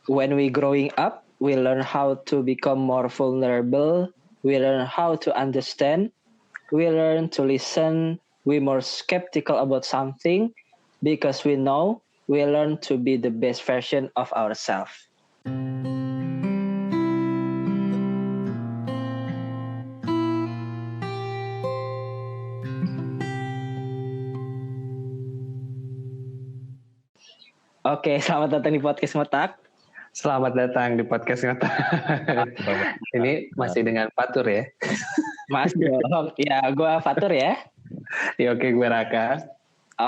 When we growing up, we learn how to become more vulnerable. We learn how to understand. We learn to listen. We more skeptical about something because we know we learn to be the best version of ourselves. Oke, selamat datang di podcast Ngotak. Selamat datang di podcast Ngotak. Ini masih dengan Fatur ya? Mas dong. Ya, gue Fatur ya. Ya oke, gue Raka.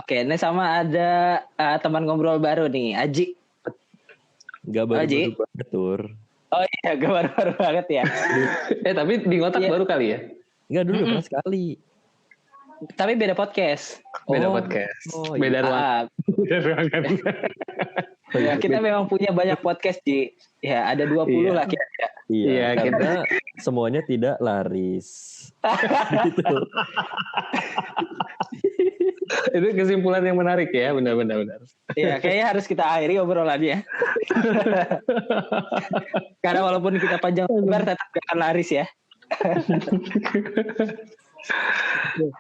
Oke, ini sama ada teman ngobrol baru nih, Aji. Gak baru-baru banget, Tur. Oh iya, gak baru-baru banget ya. Tapi di Ngotak baru kali ya? Enggak, dulu pernah sekali. Tapi beda podcast. Podcast. Beda ruangan. Beda ruangan. Ya, kita memang punya banyak podcast, Ji. Ya, ada 20 lah kira-kira. Iya, karena semuanya tidak laris. Gitu. Itu kesimpulan yang menarik ya, benar. Iya, kayaknya harus kita akhiri obrolannya. Karena walaupun kita panjang lebar tetap gak akan laris ya.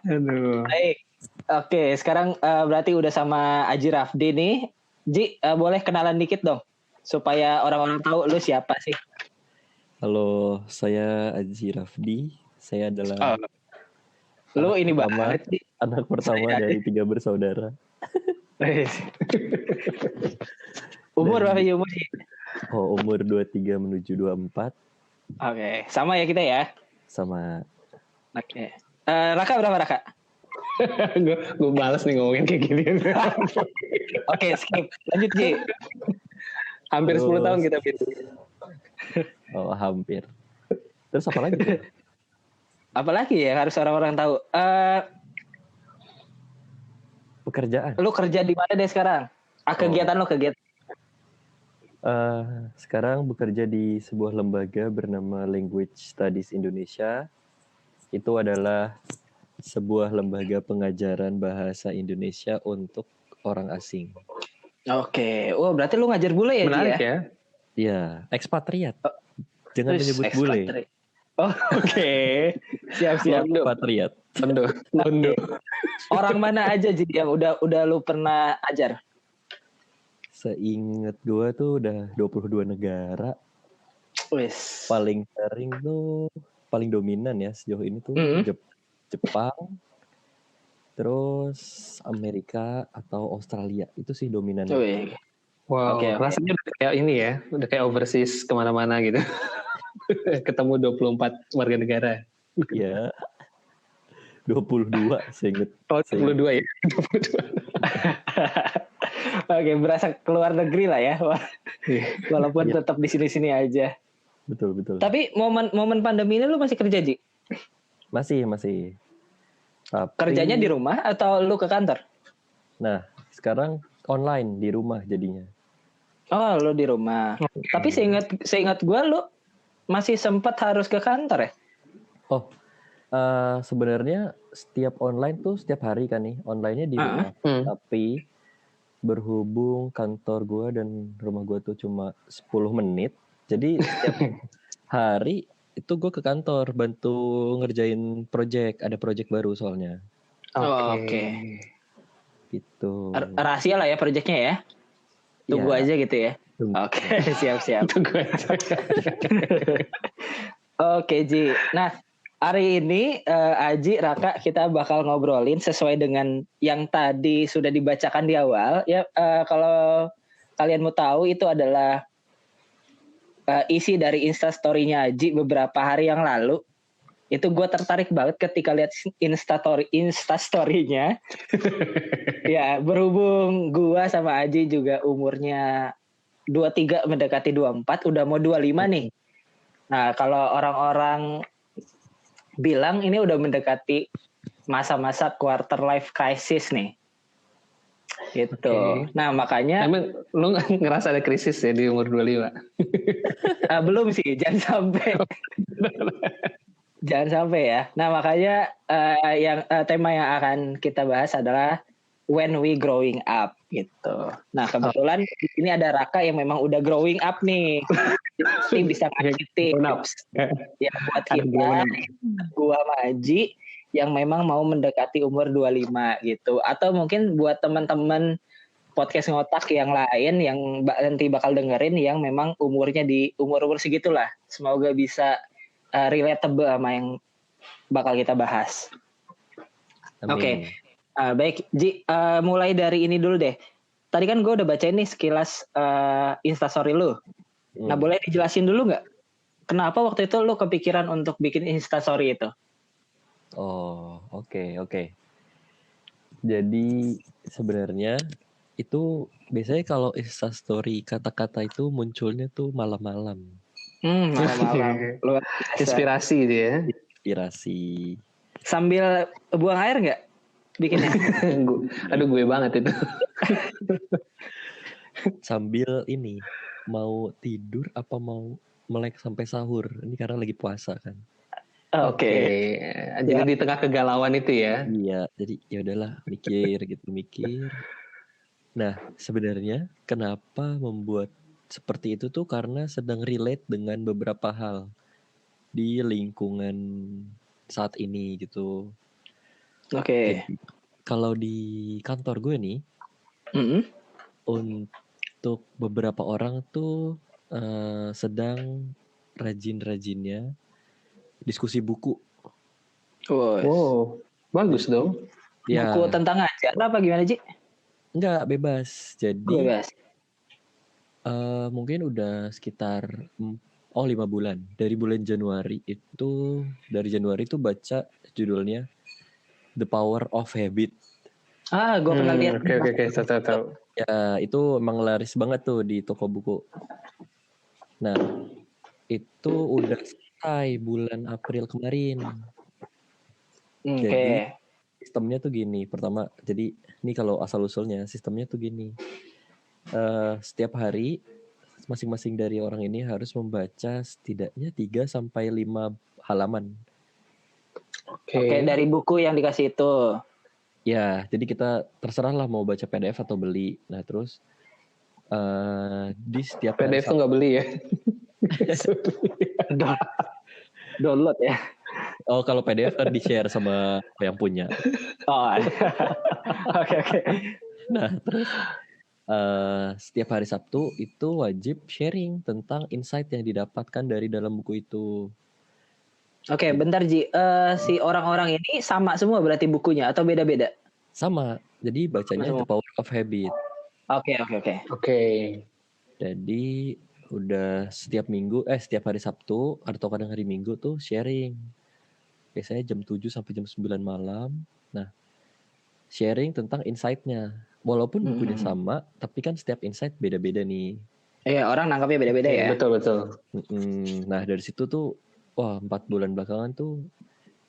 Aduh. Baik. Oke, sekarang berarti udah sama Aji Rafdi nih. Ji, boleh kenalan dikit dong supaya orang-orang tahu lu siapa sih? Halo, saya Aji Rafdi. Saya adalah lu ini banget sih. Anak pertama dari 3 bersaudara. Umur berapa sih umur sih? Oh, umur 23 menuju 24. Oke, sama ya kita ya? Sama. Oke. Raka berapa Raka? Gue males nih ngomongin kayak gini. Oke, skip. Lanjut Ji. Hampir 10 tahun kita pindah. Oh, hampir. Terus apa lagi? Apalagi ya harus orang-orang tahu. Pekerjaan. Lu kerja di mana deh sekarang? Kegiatan lu kegiatan? Sekarang bekerja di sebuah lembaga bernama Language Studies Indonesia. Itu adalah sebuah lembaga pengajaran bahasa Indonesia untuk orang asing. Oke. Oh, berarti lu ngajar bule ya? Menarik ya? Iya, ekspatriat. Jangan menyebut bule. Oh, oke. Siap. Ekspatriat. Londo. Orang mana aja Ji yang udah lu pernah ajar? Seingat gue tuh udah 22 negara. Wis. Paling sering tuh, paling dominan ya sejauh ini tuh Jepang, terus Amerika atau Australia. Itu sih dominannya. Wow, okay. Rasanya udah kayak ini ya, udah kayak overseas kemana-mana gitu. Ketemu 24 warga negara. Iya. 22 seinget. Oh, 22 ya? 22. Oke, berasa keluar negeri lah ya. Walaupun tetap di sini-sini aja. Betul. Tapi momen pandemi ini lu masih kerja, Ji? Masih. Tapi, kerjanya di rumah atau lu ke kantor? Nah, sekarang online di rumah jadinya. Oh, lu di rumah. Tapi seingat gue lu masih sempat harus ke kantor ya? Oh, sebenarnya setiap online tuh setiap hari kan nih. Online-nya di rumah. Tapi berhubung kantor gue dan rumah gue tuh cuma 10 menit. Jadi setiap hari itu gue ke kantor bantu ngerjain project. Ada project baru soalnya. Oke. Gitu. Rahasia lah ya projectnya ya. Tunggu aja gitu ya. Oke, siap. Tunggu aja. Oke, Ji. Nah, hari ini Aji, Raka, kita bakal ngobrolin sesuai dengan yang tadi sudah dibacakan di awal. Ya, kalau kalian mau tahu itu adalah isi dari Instastory-nya Aji beberapa hari yang lalu. Itu gue tertarik banget ketika lihat Instastory-nya. Ya, berhubung gue sama Aji juga umurnya 23 mendekati 24, udah mau 25 nih. Nah, kalau orang-orang bilang ini udah mendekati masa-masa quarter life crisis nih. Gitu. Okay. Nah, makanya emang lu ngerasa ada krisis ya di umur 25? Belum sih, jangan sampai. Jangan sampai ya. Nah, makanya tema yang akan kita bahas adalah when we growing up. gitu. Nah kebetulan di sini ada Raka yang memang udah growing up nih, jadi bisa ngasih tips ya buat kita, gua sama Aji yang memang mau mendekati umur 25 gitu, atau mungkin buat teman-teman podcast ngotak yang lain yang nanti bakal dengerin yang memang umurnya di umur-umur segitulah, semoga bisa relatable sama yang bakal kita bahas. Oke. Baik, Ji, mulai dari ini dulu deh. Tadi kan gue udah bacain nih sekilas Instastory lu. Nah, boleh dijelasin dulu nggak? Kenapa waktu itu lu kepikiran untuk bikin Instastory itu? Oh, oke. Jadi sebenarnya itu biasanya kalau Instastory kata-kata itu munculnya tuh malam-malam. Malam-malam. Luar biasa. Inspirasi dia. Inspirasi. Sambil buang air nggak bikinnya? Aduh, gue banget itu. Sambil ini mau tidur apa mau melek sampai sahur. Ini karena lagi puasa kan. Oke. Jadi di tengah kegalauan itu ya. Iya, jadi ya udahlah mikir. Nah, sebenarnya kenapa membuat seperti itu tuh karena sedang relate dengan beberapa hal di lingkungan saat ini gitu. Oke. Jadi, kalau di kantor gue nih, untuk beberapa orang tuh sedang rajin-rajinnya diskusi buku. Wow, bagus dong. Ya. Buku tentang ajar apa gimana, Ji? Enggak, bebas. Jadi bebas. Mungkin udah sekitar 5 bulan. Dari bulan Januari itu, dari Januari itu baca judulnya The Power of Habit. Gue pernah lihat. Oke, tahu. Ya, itu emang laris banget tuh di toko buku. Nah, itu udah selesai bulan April kemarin. Jadi sistemnya tuh gini. Pertama, jadi ini kalau asal-usulnya sistemnya tuh gini. Setiap hari masing-masing dari orang ini harus membaca setidaknya 3-5 halaman. Oke, dari buku yang dikasih itu. Ya, jadi kita terserah lah mau baca PDF atau beli. Nah, terus di setiap PDF tuh nggak beli ya? Download ya. Oh, kalau PDF kan di-share sama yang punya. Oke. Nah, terus setiap hari Sabtu itu wajib sharing tentang insight yang didapatkan dari dalam buku itu. Oke, bentar Ji. Si orang-orang ini sama semua berarti bukunya atau beda-beda? Sama. Jadi bacanya The Power of Habit. Oke. Jadi udah setiap hari Sabtu atau kadang hari Minggu tuh sharing. Biasanya jam 7 sampai jam 9 malam. Nah, sharing tentang insight-nya. Walaupun bukunya sama, tapi kan setiap insight beda-beda nih. Iya, orang nangkapnya beda-beda ya. Betul. Nah, dari situ tuh 4 bulan belakangan tuh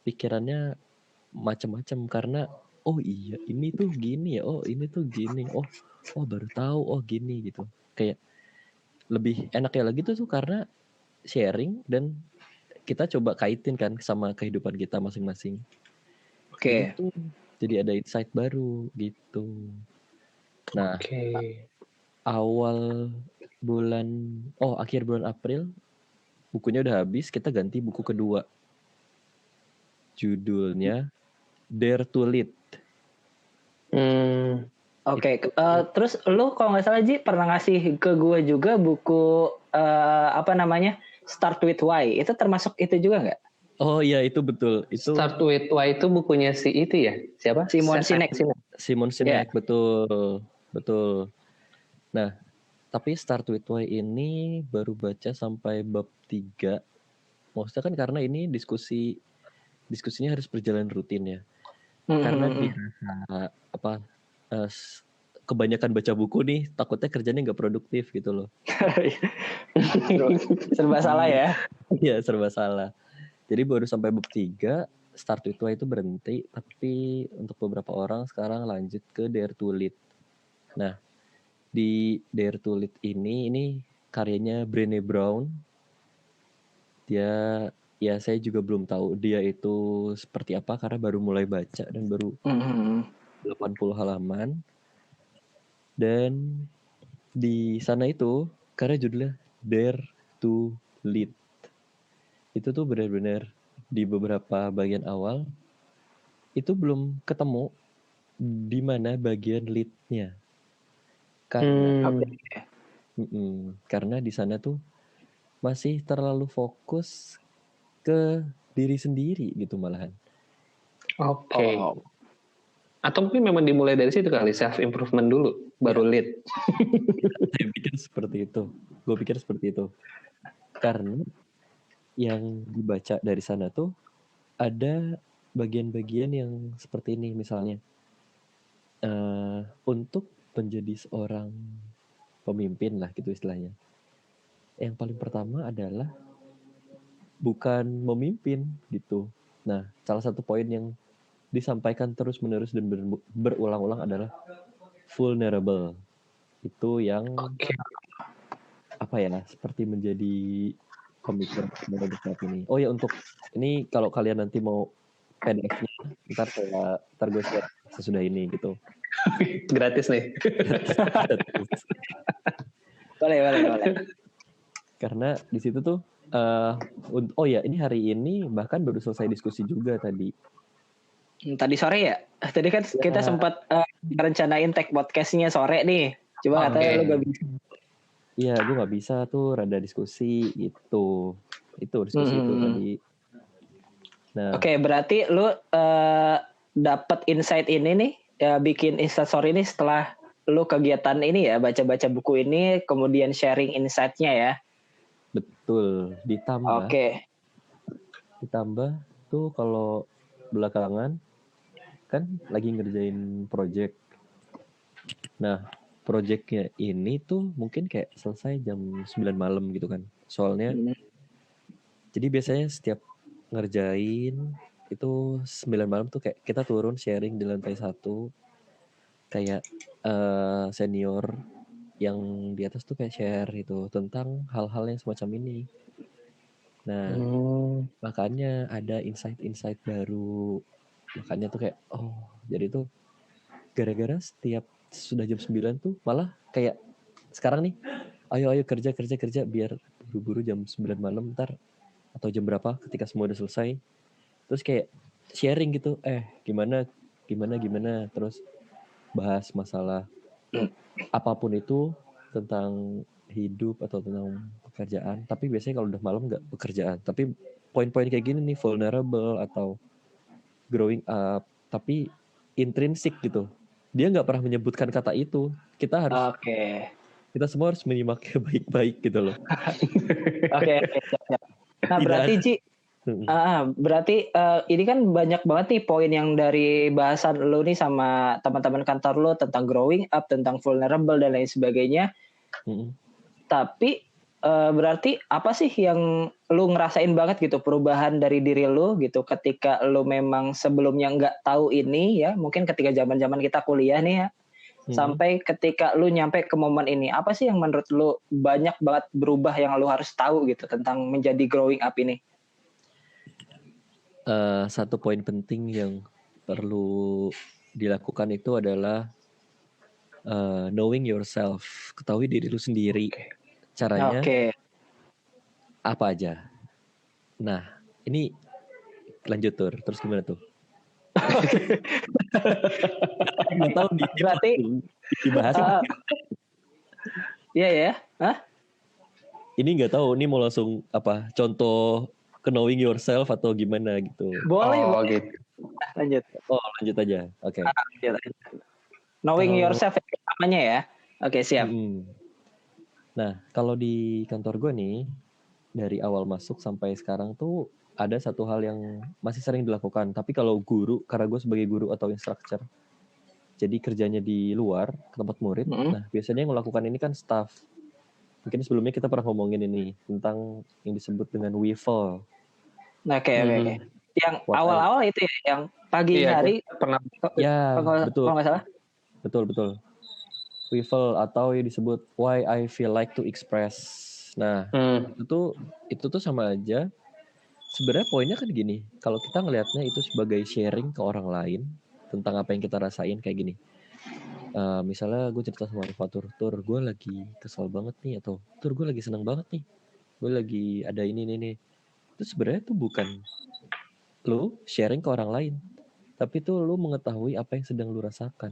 pikirannya macam-macam karena iya ini tuh gini ya, ini tuh gini, baru tahu gini gitu. Kayak lebih enaknya lagi tuh karena sharing dan kita coba kaitin kan sama kehidupan kita masing-masing. Oke. Jadi ada insight baru gitu. Nah, akhir bulan April bukunya udah habis, kita ganti buku kedua. Judulnya Dare to Lead. Oke. Terus lu kalau nggak salah Ji pernah ngasih ke gue juga buku Start with Why. Itu termasuk itu juga nggak? Oh iya, itu betul. Itu Start with Why itu bukunya si itu ya? Siapa? Simon Sinek. Yeah. Betul. Nah, tapi Start with Why ini baru baca sampai bab 3. Maksudnya kan karena ini diskusinya harus berjalan rutin ya. Karena dirasa kebanyakan baca buku nih, takutnya kerjanya nggak produktif gitu loh. Serba salah ya? Iya, serba salah. Jadi baru sampai bab 3, Start with Why itu berhenti, tapi untuk beberapa orang sekarang lanjut ke Dare to Lead. Nah, di Dare to Lead ini karyanya Brené Brown. Dia, ya saya juga belum tahu dia itu seperti apa karena baru mulai baca dan baru 80 halaman. Dan di sana itu karena judulnya Dare to Lead, itu tuh benar-benar di beberapa bagian awal itu belum ketemu di mana bagian lead-nya. Karena di sana tuh masih terlalu fokus ke diri sendiri gitu malahan. Oke. Atau mungkin memang dimulai dari situ kali, self improvement dulu baru lead. Saya pikir seperti itu. Gue pikir seperti itu. Karena yang dibaca dari sana tuh ada bagian-bagian yang seperti ini misalnya. Untuk menjadi seorang pemimpin lah gitu istilahnya. Yang paling pertama adalah bukan memimpin gitu. Nah, salah satu poin yang disampaikan terus-menerus dan berulang-ulang adalah vulnerable. Itu yang apa ya, seperti menjadi pemikiran pada saat ini. Oh ya, untuk ini kalau kalian nanti mau PDF-nya, ntar gue share sesudah ini gitu. Gratis nih. Boleh. Karena di situ tuh, oh ya, ini hari ini bahkan baru selesai diskusi juga tadi. Tadi sore ya? Tadi kan kita sempat rencanain tag podcastnya sore nih. Cuma katanya lu gak bisa. Iya, gue gak bisa tuh, rada diskusi gitu. Itu diskusi itu tadi. Nah, Oke, berarti lu dapat insight ini nih, ya bikin instastory ini setelah lu kegiatan ini ya, baca-baca buku ini, kemudian sharing insight-nya ya. Betul, ditambah tuh kalau belakangan kan lagi ngerjain project. Nah, projectnya ini tuh mungkin kayak selesai jam 9 malam gitu kan. Soalnya jadi biasanya setiap ngerjain itu 9 malam tuh kayak kita turun sharing di lantai 1. Kayak senior yang di atas tuh kayak share gitu tentang hal-hal yang semacam ini. Nah, makanya ada insight-insight baru. Makanya tuh kayak, jadi tuh gara-gara setiap sudah jam 9 tuh malah kayak sekarang nih, ayo kerja biar buru-buru jam 9 malam ntar atau jam berapa ketika semua udah selesai. Terus kayak sharing gitu, gimana, terus bahas masalah apapun itu tentang hidup atau tentang pekerjaan. Tapi biasanya kalau udah malam nggak pekerjaan. Tapi poin-poin kayak gini nih, vulnerable atau growing up, tapi intrinsik gitu. Dia nggak pernah menyebutkan kata itu. Kita harus, kita semua harus menyimaknya baik-baik gitu loh. Oke. Nah berarti Ji, berarti ini kan banyak banget nih poin yang dari bahasan lo nih sama teman-teman kantor lo tentang growing up, tentang vulnerable dan lain sebagainya. Tapi berarti apa sih yang lo ngerasain banget gitu perubahan dari diri lo gitu ketika lo memang sebelumnya nggak tahu ini ya, mungkin ketika zaman-zaman kita kuliah nih ya, sampai ketika lo nyampe ke momen ini, apa sih yang menurut lo banyak banget berubah yang lo harus tahu gitu tentang menjadi growing up ini? Satu poin penting yang perlu dilakukan itu adalah knowing yourself, ketahui diri lu sendiri. Caranya apa aja. Nah, ini lanjut Tur. Terus gimana tuh? Nggak tahu nih. Berarti dibahas. Iya ya. Hah? Ini nggak tahu. Ini mau langsung apa? Contoh knowing yourself atau gimana gitu? Boleh. Gitu. Lanjut. Lanjut aja. Oke. Knowing yourself namanya ya. Oke, siap. Nah, kalau di kantor gue nih, dari awal masuk sampai sekarang tuh ada satu hal yang masih sering dilakukan. Tapi kalau guru, karena gue sebagai guru atau instructor, jadi kerjanya di luar, ke tempat murid. Nah, biasanya yang melakukan ini kan staff. Mungkin sebelumnya kita pernah ngomongin ini tentang yang disebut dengan WIFL. Oke. Yang awal-awal itu ya, yang pagi hari pernah. Ya, betul. Kalau nggak salah. Betul. WIFL atau yang disebut Why I Feel Like to Express. Nah, itu tuh sama aja. Sebenarnya poinnya kan gini, kalau kita ngelihatnya itu sebagai sharing ke orang lain tentang apa yang kita rasain kayak gini. Misalnya gue cerita sama Riva, tur gue lagi kesel banget nih, atau tur gue lagi seneng banget nih, gue lagi ada ini nih. Itu sebenarnya tuh bukan lu sharing ke orang lain, tapi tuh lu mengetahui apa yang sedang lu rasakan.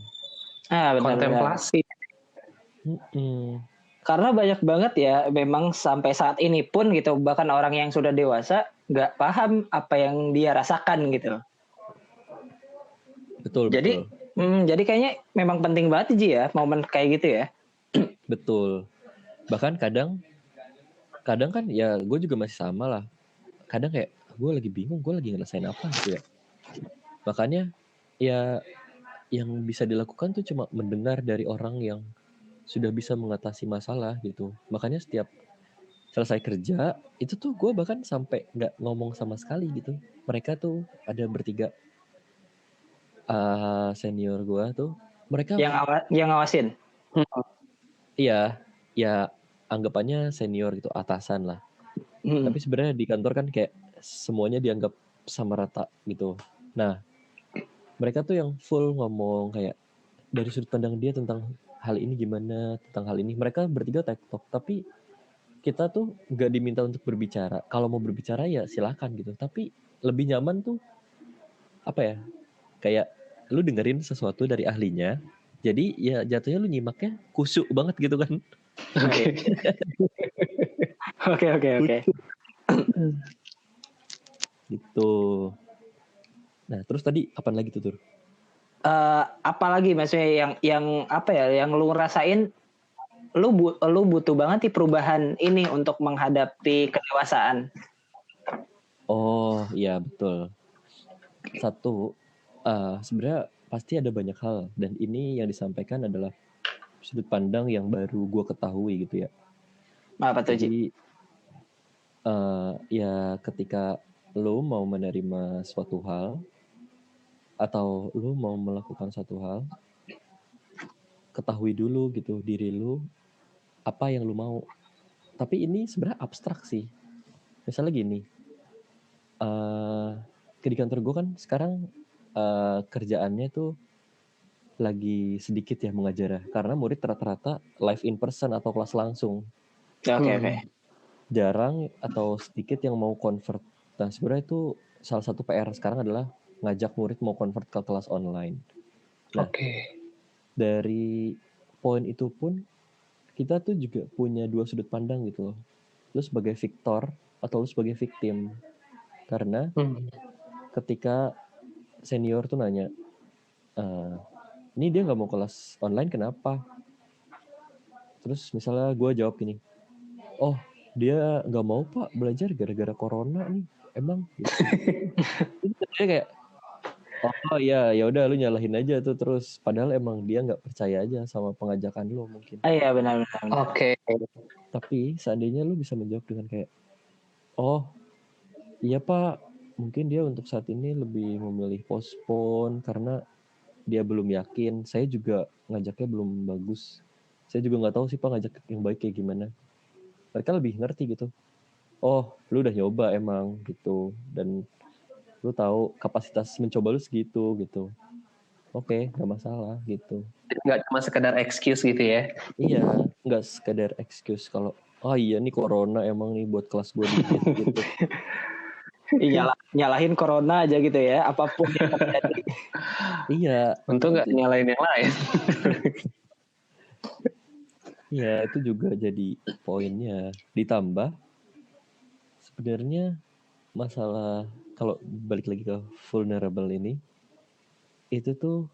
Benar-benar. Kontemplasi. Karena banyak banget ya, memang sampai saat ini pun gitu, bahkan orang yang sudah dewasa nggak paham apa yang dia rasakan gitu. Betul. Jadi kayaknya memang penting banget Ji ya momen kayak gitu ya. Betul. Bahkan kadang kan ya gue juga masih sama lah. Kadang kayak gue lagi bingung, gue lagi ngerasain apa gitu ya. Makanya ya yang bisa dilakukan tuh cuma mendengar dari orang yang sudah bisa mengatasi masalah gitu. Makanya setiap selesai kerja itu tuh gue bahkan sampai nggak ngomong sama sekali gitu. Mereka tuh ada bertiga senior gue tuh, mereka yang ngawasin. Iya, ya anggapannya senior gitu, atasan lah. Tapi sebenarnya di kantor kan kayak semuanya dianggap sama rata gitu. Nah, mereka tuh yang full ngomong kayak dari sudut pandang dia tentang hal ini gimana, tentang hal ini. Mereka bertiga tektok, tapi kita tuh nggak diminta untuk berbicara. Kalau mau berbicara ya silakan gitu. Tapi lebih nyaman tuh apa ya? Kayak lu dengerin sesuatu dari ahlinya. Jadi ya jatuhnya lu nyimaknya kusuk banget gitu kan. Oke. Gitu. Nah, terus tadi apa lagi tuh, Tur? Apalagi maksudnya yang apa ya, yang lu rasain, lu butuh banget nih perubahan ini untuk menghadapi kedewasaan. Oh iya betul. Satu, sebenarnya pasti ada banyak hal, dan ini yang disampaikan adalah sudut pandang yang baru gue ketahui gitu ya. Apa tuh, Jadi ya ketika lo mau menerima suatu hal atau lo mau melakukan suatu hal, ketahui dulu gitu diri lo apa yang lo mau. Tapi ini sebenarnya abstrak sih. Misalnya gini, di kantor gue kan sekarang kerjaannya tuh lagi sedikit ya mengajar, karena murid rata-rata live in person atau kelas langsung. Oke. Jarang atau sedikit yang mau convert. Nah sebenarnya itu salah satu PR sekarang adalah ngajak murid mau convert ke kelas online. Nah, dari poin itu pun kita tuh juga punya dua sudut pandang gitu loh. Lu sebagai victor atau lu sebagai victim. Karena ketika senior tuh nanya, ini dia nggak mau kelas online kenapa? Terus misalnya gue jawab gini, oh dia nggak mau pak belajar gara-gara corona nih, emang gitu. Dia kayak, oh iya ya udah lu nyalahin aja tuh terus, padahal emang dia nggak percaya aja sama pengajakan lu mungkin. Iya benar. Oke. Tapi seandainya lu bisa menjawab dengan kayak, oh iya pak, mungkin dia untuk saat ini lebih memilih postpone karena dia belum yakin. Saya juga ngajaknya belum bagus. Saya juga nggak tahu sih pak ngajak yang baik kayak gimana. Mereka lebih ngerti gitu. Oh, lu udah nyoba emang gitu, dan lu tahu kapasitas mencoba lu segitu gitu. Oke, nggak masalah gitu. Nggak cuma sekedar excuse gitu ya? Iya, nggak sekedar excuse kalau oh iya nih corona emang nih buat kelas gue dikit gitu. Nyalahin corona aja gitu ya, apapun yang terjadi. Iya. Untung nggak nyalain yang lain. Iya, itu juga jadi poinnya. Ditambah sebenarnya masalah kalau balik lagi ke vulnerable ini, itu tuh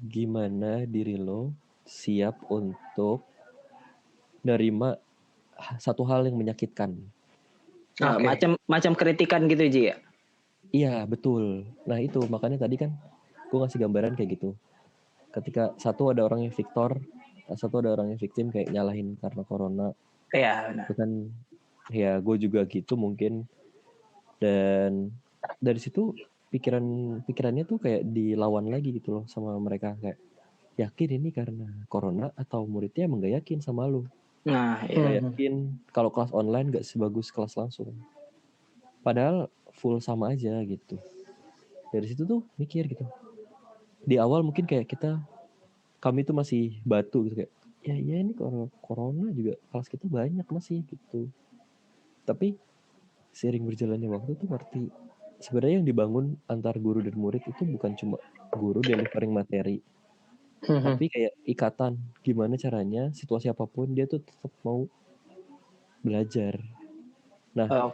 gimana diri lo siap untuk nerima satu hal yang menyakitkan. Macam kritikan gitu Ji ya? Iya betul. Nah itu makanya tadi kan gue ngasih gambaran kayak gitu. Ketika satu ada orang yang victor, satu ada orang yang victim kayak nyalahin karena corona. Iya benar. Itu kan ya gue juga gitu mungkin. Dan dari situ pikirannya tuh kayak dilawan lagi gitu loh sama mereka, kayak yakin ini karena corona atau muridnya emang gak yakin sama lu. Nah, Gak yakin kalau kelas online gak sebagus kelas langsung. Padahal full sama aja gitu. Dari situ tuh mikir gitu. Di awal mungkin kayak kita kami tuh masih batu gitu kayak ya ini corona juga kelas kita banyak masih gitu. Tapi seiring berjalannya waktu tuh ngerti sebenarnya yang dibangun antar guru dan murid itu bukan cuma guru delivering materi, tapi kayak ikatan gimana caranya situasi apapun dia tuh tetap mau belajar. Nah,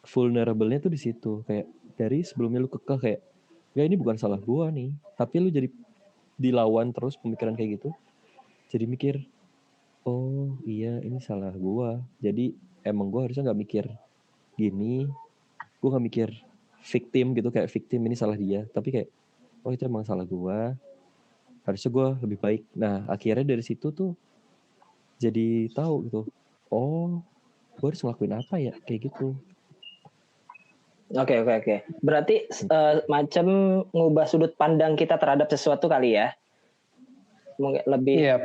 vulnerable-nya tuh di situ kayak dari sebelumnya lu kekeh kayak ya ini bukan salah gua nih, tapi lu jadi dilawan terus pemikiran kayak gitu, jadi mikir oh iya ini salah gua, jadi emang gua harusnya nggak mikir gini, gua nggak mikir victim gitu kayak victim ini salah dia, tapi kayak oh itu emang salah gua, harusnya gua lebih baik. Nah akhirnya dari situ tuh jadi tahu gitu oh gua harus ngelakuin apa ya kayak gitu. Oke. Berarti macam ngubah sudut pandang kita terhadap sesuatu kali ya? Mungkin lebih. Iya,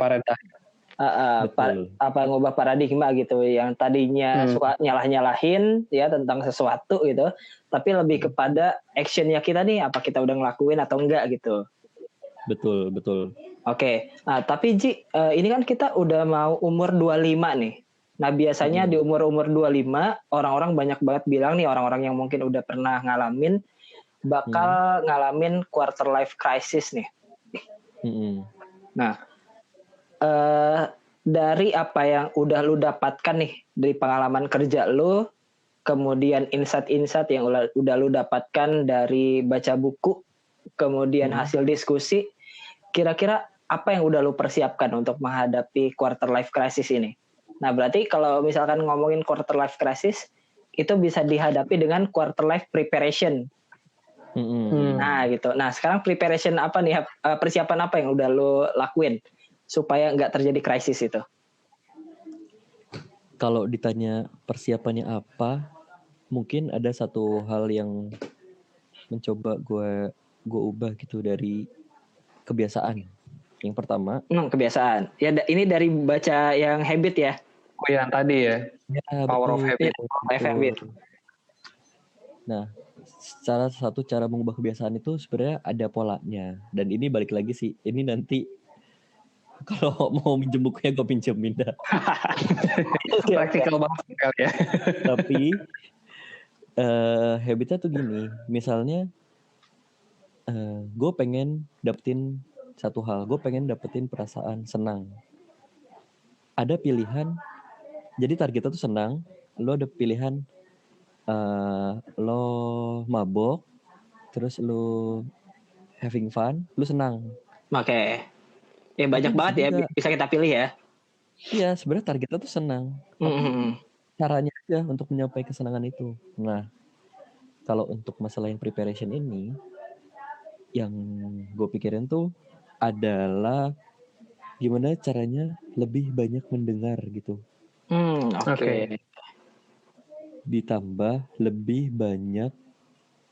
ngubah paradigma gitu. Yang tadinya suka nyalah-nyalahin ya tentang sesuatu gitu, tapi lebih kepada actionnya kita nih, apa kita udah ngelakuin atau enggak gitu. Betul. Oke. Nah, tapi Ji, ini kan kita udah mau umur 25 nih. Nah biasanya di umur-umur 25 orang-orang banyak banget bilang nih, orang-orang yang mungkin udah pernah ngalamin bakal ngalamin quarter life crisis nih. Nah dari apa yang udah lu dapatkan nih dari pengalaman kerja lu, kemudian insight-insight yang udah lu dapatkan dari baca buku, kemudian hasil diskusi, kira-kira apa yang udah lu persiapkan untuk menghadapi quarter life crisis ini? Nah berarti kalau misalkan ngomongin quarter life crisis itu bisa dihadapi dengan quarter life preparation. Nah gitu. Nah sekarang preparation apa nih? Persiapan apa yang udah lo lakuin supaya nggak terjadi krisis itu? Kalau ditanya persiapannya apa, mungkin ada satu hal yang mencoba gue ubah gitu dari kebiasaan. Yang pertama, kebiasaan. Ya ini dari baca yang habit ya. Oh yang tadi ya, Power of Habit. Nah, satu cara mengubah kebiasaan itu sebenarnya ada polanya. Dan ini balik lagi sih, ini nanti kalau mau minjem bukunya gue pinjemin dah. Praktikal banget kali ya. Tapi habitnya tuh gini, misalnya gue pengen dapetin satu hal, gue pengen dapetin perasaan senang. Ada pilihan, jadi targetnya tuh senang, lo ada pilihan lo mabok, terus lo having fun, lo senang. Oke. Ya banyak banget ya bisa kita pilih ya. Iya, sebenarnya targetnya tuh senang. Caranya aja untuk mencapai kesenangan itu. Nah, kalau untuk masalah yang preparation ini, yang gue pikirin tuh adalah gimana caranya lebih banyak mendengar gitu. Oke. Ditambah lebih banyak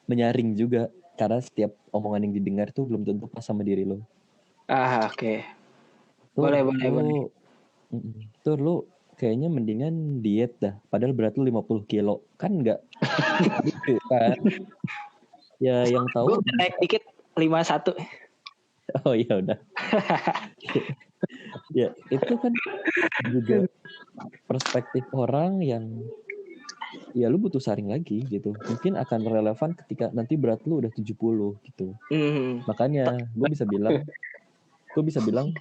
menyaring juga, karena setiap omongan yang didengar tuh belum tentu pas sama diri lo. Oke. Boleh. Tuh lu kayaknya mendingan diet dah, padahal berat lu 50 kilo. Kan enggak gitu kan. Ya yang tahu gue naik dikit 51. Oh iya udah. Ya itu kan juga perspektif orang yang ya lu butuh saring lagi gitu. Mungkin akan relevan ketika nanti berat lu udah 70 gitu. Makanya gue bisa bilang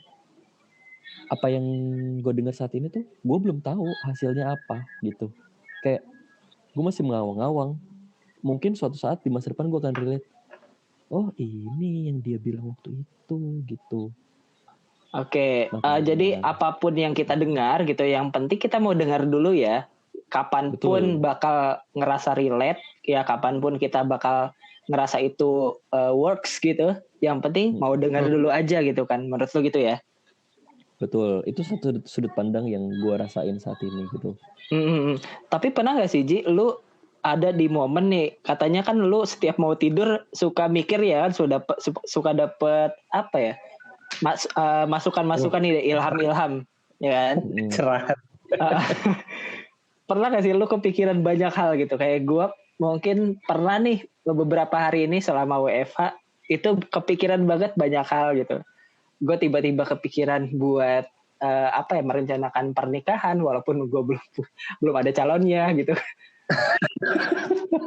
apa yang gue dengar saat ini tuh gue belum tahu hasilnya apa gitu. Kayak gue masih mengawang-awang. Mungkin suatu saat di masa depan gue akan relate. Oh ini yang dia bilang waktu itu gitu. Oke, jadi apapun yang kita dengar gitu, yang penting kita mau dengar dulu ya. Kapanpun bakal ngerasa relate, ya kapanpun kita bakal ngerasa itu works gitu. Yang penting mau dengar dulu aja gitu kan, menurut lu gitu ya? Betul, itu satu sudut pandang yang gue rasain saat ini gitu. Tapi pernah gak sih Ji, lu ada di momen nih, katanya kan lu setiap mau tidur suka mikir ya kan, suka dapet apa ya? Masukan-masukan nih, ilham-ilham, ya kan? Cerahan. Pernah gak sih lu kepikiran banyak hal gitu? Kayak gue mungkin pernah nih beberapa hari ini selama WFH itu kepikiran banget banyak hal gitu. gue tiba-tiba kepikiran buat merencanakan pernikahan walaupun gue belum ada calonnya gitu.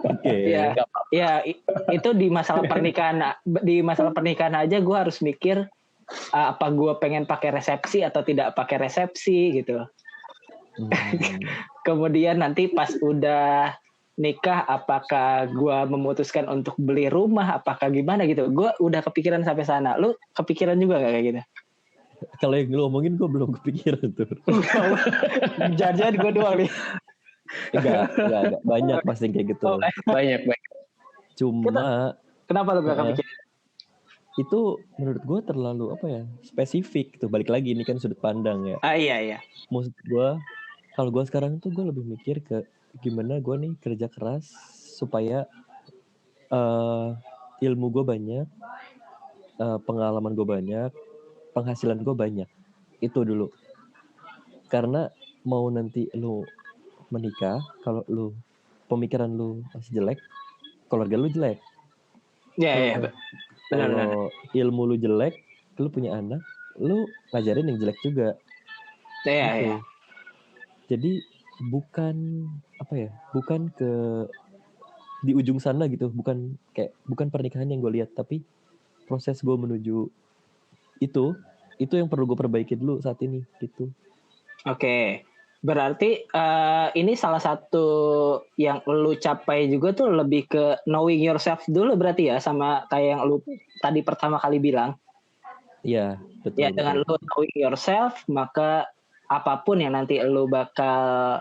Oke. Ya itu di masalah pernikahan aja gue harus mikir apa gue pengen pakai resepsi atau tidak pakai resepsi gitu. Kemudian nanti pas udah nikah apakah gue memutuskan untuk beli rumah apakah gimana gitu. Gue udah kepikiran sampai sana. Lu kepikiran juga gak kayak gitu? Kalau yang lu omongin gue belum kepikiran tuh. Jangan gue doang nih. Enggak. Banyak pasti kayak gitu. Banyak. Cuma kenapa lu gak kepikiran? Itu menurut gue terlalu spesifik tuh. Balik lagi ini kan sudut pandang ya. Iya. Maksud gue kalau gue sekarang tuh gue lebih mikir ke gimana gue nih kerja keras supaya ilmu gue banyak, pengalaman gue banyak, penghasilan gue banyak. Itu dulu. Karena mau nanti lu menikah, kalau lu pemikiran lu masih jelek, keluarga lu jelek. Iya. Kalau ilmu lu jelek, lu punya anak, lu ngajarin yang jelek juga. Iya. Jadi bukan ke di ujung sana gitu, bukan pernikahan yang gue lihat, tapi proses gue menuju itu yang perlu gue perbaiki dulu saat ini gitu. Oke. Berarti ini salah satu yang lu capai juga tuh lebih ke knowing yourself dulu berarti ya, sama kayak yang lu tadi pertama kali bilang. Iya, betul. Ya dengan lu knowing yourself, maka apapun yang nanti lu bakal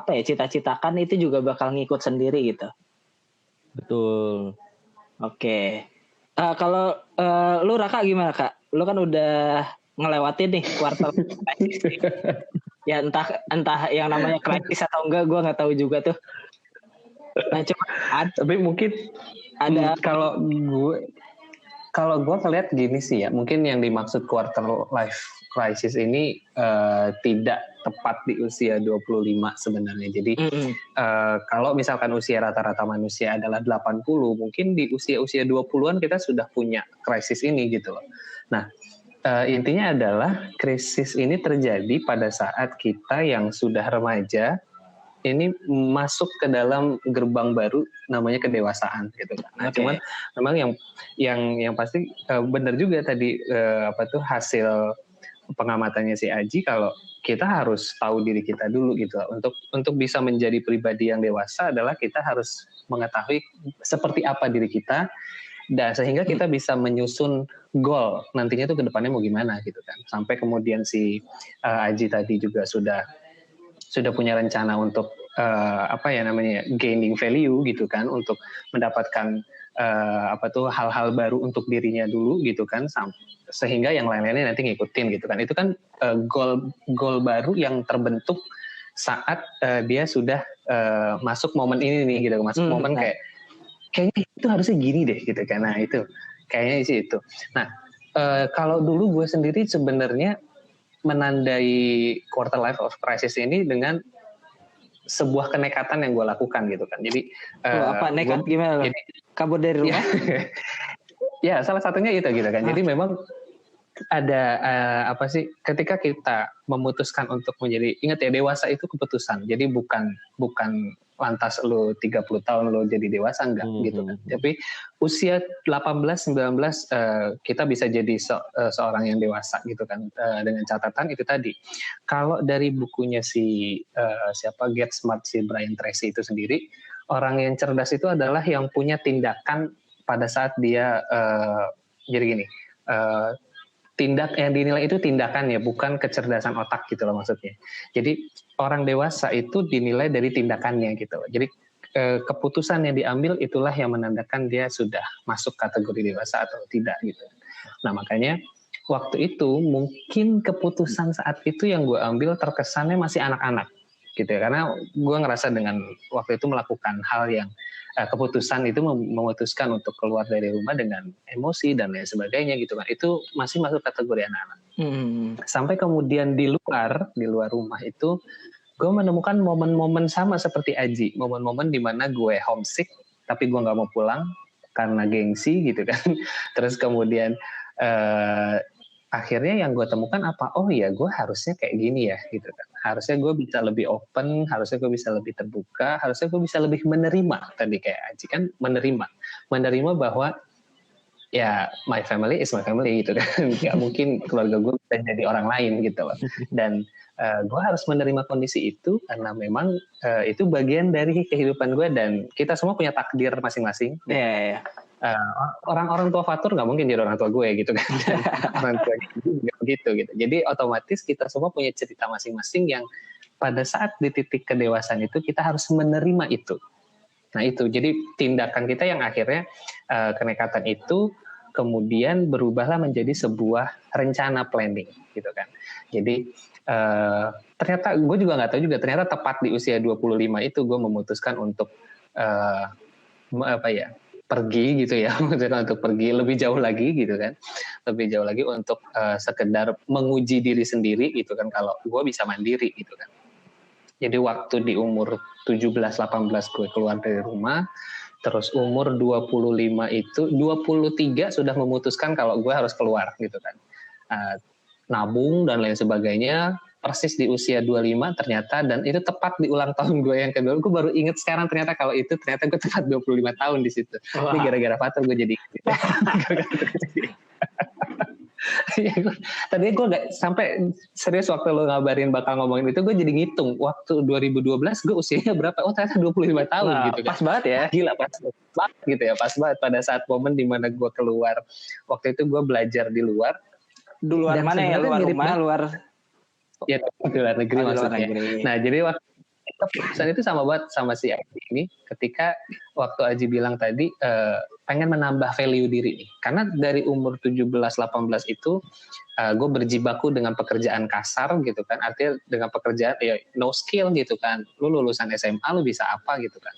cita-citakan itu juga bakal ngikut sendiri gitu. Betul. Oke. Kalau lu Raka gimana Kak? Lu kan udah ngelewatin nih kuartal krisis. Ya entah yang namanya krisis atau enggak, gue nggak tahu juga tuh. Nah cuma tapi mungkin ada kalau gue ngeliat gini sih ya, mungkin yang dimaksud quarter life crisis ini tidak tepat di usia 25 sebenarnya. Jadi kalau misalkan usia rata-rata manusia adalah 80, mungkin di usia 20-an kita sudah punya krisis ini gitu loh. Nah, intinya adalah krisis ini terjadi pada saat kita yang sudah remaja ini masuk ke dalam gerbang baru namanya kedewasaan gitu kan. Nah, cuman memang yang pasti benar juga tadi hasil pengamatannya si Aji, kalau kita harus tahu diri kita dulu gitu. Untuk bisa menjadi pribadi yang dewasa adalah kita harus mengetahui seperti apa diri kita, dan sehingga kita bisa menyusun goal nantinya tuh ke depannya mau gimana gitu kan. Sampai kemudian si Aji tadi juga sudah punya rencana untuk gaining value gitu kan, untuk mendapatkan hal-hal baru untuk dirinya dulu gitu kan, sehingga yang lain-lainnya nanti ngikutin gitu kan. Itu kan goal baru yang terbentuk saat dia sudah masuk momen ini nih gitu, masuk momen kayaknya itu harusnya gini deh gitu kan. Nah itu kayaknya sih itu. Nah kalau dulu gue sendiri sebenarnya menandai quarter life of crisis ini dengan sebuah kenekatan yang gue lakukan gitu kan. Jadi nekat gimana? Jadi, kabur dari rumah? Ya salah satunya itu gitu kan. Jadi memang ada ketika kita memutuskan untuk menjadi, ingat ya, dewasa itu keputusan. Jadi bukan lantas lo 30 tahun lo jadi dewasa, enggak gitu kan. Tapi usia 18-19 kita bisa jadi seorang yang dewasa gitu kan, dengan catatan itu tadi. Kalau dari bukunya Get Smart, si Brian Tracy itu sendiri, orang yang cerdas itu adalah yang punya tindakan pada saat dia jadi gini, tindak yang dinilai itu tindakan ya, bukan kecerdasan otak gitu loh maksudnya. Jadi orang dewasa itu dinilai dari tindakannya gitu loh. Jadi keputusan yang diambil itulah yang menandakan dia sudah masuk kategori dewasa atau tidak gitu. Nah makanya waktu itu mungkin keputusan saat itu yang gue ambil terkesannya masih anak-anak gitu ya, karena gue ngerasa dengan waktu itu melakukan hal yang keputusan itu memutuskan untuk keluar dari rumah dengan emosi dan lain sebagainya gitu kan, itu masih masuk kategori anak-anak. Sampai kemudian di luar rumah itu gue menemukan momen-momen sama seperti Aji, momen-momen di mana gue homesick tapi gue nggak mau pulang karena gengsi gitu kan. Terus kemudian akhirnya yang gue temukan apa? Oh ya, gue harusnya kayak gini ya, gitu kan. Harusnya gue bisa lebih open, harusnya gue bisa lebih terbuka, harusnya gue bisa lebih menerima. Tadi kayak Aji kan menerima bahwa ya my family is my family gitu kan. Gak mungkin keluarga gue bisa jadi orang lain gitu loh. Dan gue harus menerima kondisi itu karena memang itu bagian dari kehidupan gue dan kita semua punya takdir masing-masing. Iya. Orang tua Fatur nggak mungkin jadi orang tua gue gitu kan. Orang tua juga begitu gitu. Jadi otomatis kita semua punya cerita masing-masing yang pada saat di titik kedewasaan itu kita harus menerima itu. Nah itu jadi tindakan kita yang akhirnya kenekatan itu kemudian berubahlah menjadi sebuah rencana planning gitu kan. Jadi ternyata gue juga nggak tahu juga ternyata tepat di usia 25 itu gue memutuskan untuk pergi gitu ya, untuk pergi lebih jauh lagi gitu kan, lebih jauh lagi untuk sekedar menguji diri sendiri gitu kan, kalau gue bisa mandiri gitu kan. Jadi waktu di umur 17-18 gue keluar dari rumah, terus umur 25 itu, 23 sudah memutuskan kalau gue harus keluar gitu kan. Nabung dan lain sebagainya, persis di usia 25 ternyata, dan itu tepat di ulang tahun gue yang kedua. Gue baru inget sekarang ternyata kalau itu ternyata gue tepat 25 tahun di situ. Wow. Ini gara-gara Fatur gue jadi gitu. Tadinya gue gak sampai serius waktu lo ngabarin bakal ngomongin itu, gue jadi ngitung waktu 2012 gue usianya berapa. Oh ternyata 25 tahun. Nah, gitu kan. Pas banget ya. Gila, pas banget gitu ya. Pas banget pada saat momen dimana gue keluar. Waktu itu gue belajar di luar. Di luar mana ya? Luar rumah, luar... Ya di luar negeri maksudnya. Nah jadi waktu keputusan itu sama banget sama si Aji ini, ketika waktu Aji bilang tadi pengen menambah value diri nih, karena dari umur 17-18 itu gue berjibaku dengan pekerjaan kasar gitu kan, artinya dengan pekerjaan ya no skill gitu kan, lu lulusan SMA lu bisa apa gitu kan,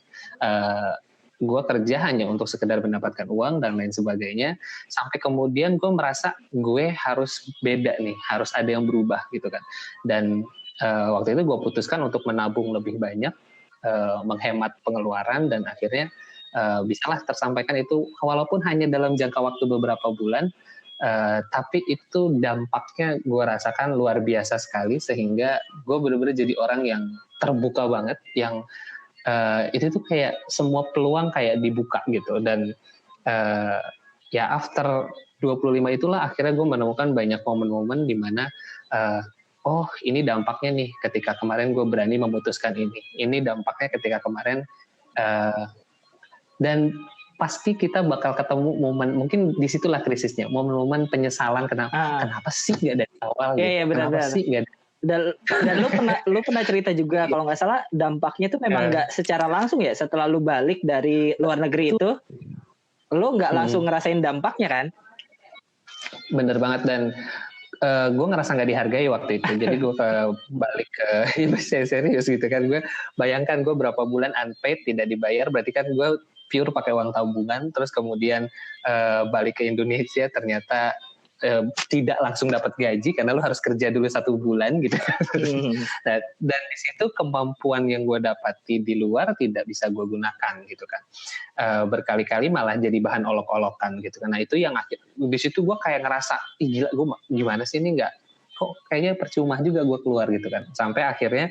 gue kerja hanya untuk sekedar mendapatkan uang dan lain sebagainya, sampai kemudian gue merasa gue harus beda nih, harus ada yang berubah gitu kan. Dan waktu itu gue putuskan untuk menabung lebih banyak, menghemat pengeluaran, dan akhirnya bisalah tersampaikan itu, walaupun hanya dalam jangka waktu beberapa bulan, tapi itu dampaknya gue rasakan luar biasa sekali, sehingga gue benar-benar jadi orang yang terbuka banget, yang itu tuh kayak semua peluang kayak dibuka gitu. Dan ya after 25 itulah akhirnya gue menemukan banyak momen-momen di mana oh ini dampaknya nih ketika kemarin gue berani memutuskan ini dampaknya ketika kemarin, dan pasti kita bakal ketemu momen, mungkin disitulah krisisnya, momen-momen penyesalan kenapa sih gak dari awal gitu. Iya, benar, kenapa sih gak. Dan lu pernah cerita juga kalau nggak salah dampaknya tuh memang nggak secara langsung ya, setelah lu balik dari luar negeri itu lu nggak langsung ngerasain dampaknya kan? Bener banget, dan gue ngerasa nggak dihargai waktu itu. Jadi gue balik ke serius gitu kan, gue bayangkan gue berapa bulan unpaid tidak dibayar, berarti kan gue pure pakai uang tabungan, terus kemudian balik ke Indonesia ternyata tidak langsung dapat gaji karena lo harus kerja dulu 1 bulan gitu. Nah, dan di situ kemampuan yang gue dapati di luar tidak bisa gue gunakan gitu kan. Berkali-kali malah jadi bahan olok-olokan gitu kan. Nah itu yang akhir di situ gue kayak ngerasa gila, gue gimana sih ini, nggak kok kayaknya percuma juga gue keluar gitu kan. Sampai akhirnya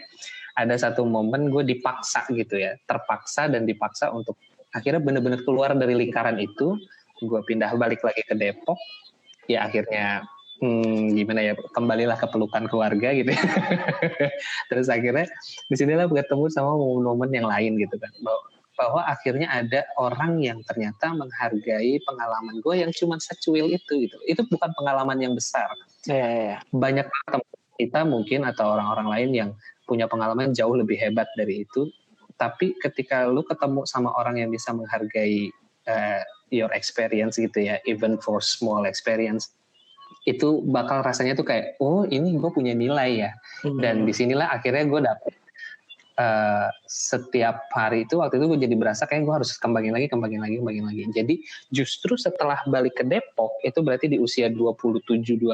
ada satu momen gue dipaksa gitu ya, terpaksa dan dipaksa untuk akhirnya benar-benar keluar dari lingkaran itu. Gue pindah balik lagi ke Depok. Ya akhirnya gimana ya, kembalilah ke pelukan keluarga gitu. Terus akhirnya disinilah ketemu sama momen-momen yang lain gitu kan, bahwa akhirnya ada orang yang ternyata menghargai pengalaman gue yang cuma secuil itu gitu. Itu bukan pengalaman yang besar. Banyak teman kita mungkin atau orang-orang lain yang punya pengalaman jauh lebih hebat dari itu, tapi ketika lu ketemu sama orang yang bisa menghargai your experience gitu ya, even for small experience, itu bakal rasanya tuh kayak, oh ini gue punya nilai ya. Dan disinilah akhirnya gue dapet setiap hari itu, waktu itu gue jadi berasa kayak gue harus kembangin lagi. Jadi justru setelah balik ke Depok, itu berarti di usia 27-28,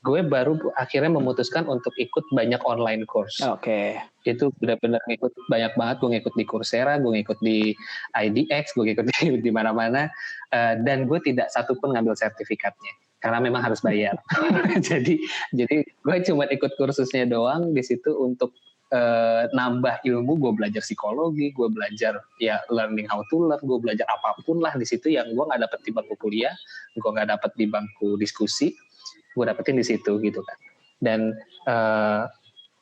gue baru akhirnya memutuskan untuk ikut banyak online course. Oke. Itu benar-benar ngikut banyak banget. Gue ngikut di Coursera, gue ngikut di IDX, gue ngikut di mana-mana, dan gue tidak satupun ngambil sertifikatnya karena memang harus bayar. jadi gue cuma ikut kursusnya doang di situ untuk nambah ilmu. Gue belajar psikologi, gue belajar ya learning how to learn, gue belajar apapun lah di situ yang gue nggak dapet di bangku kuliah, gue nggak dapet di bangku diskusi, gue dapetin di situ gitu kan. Dan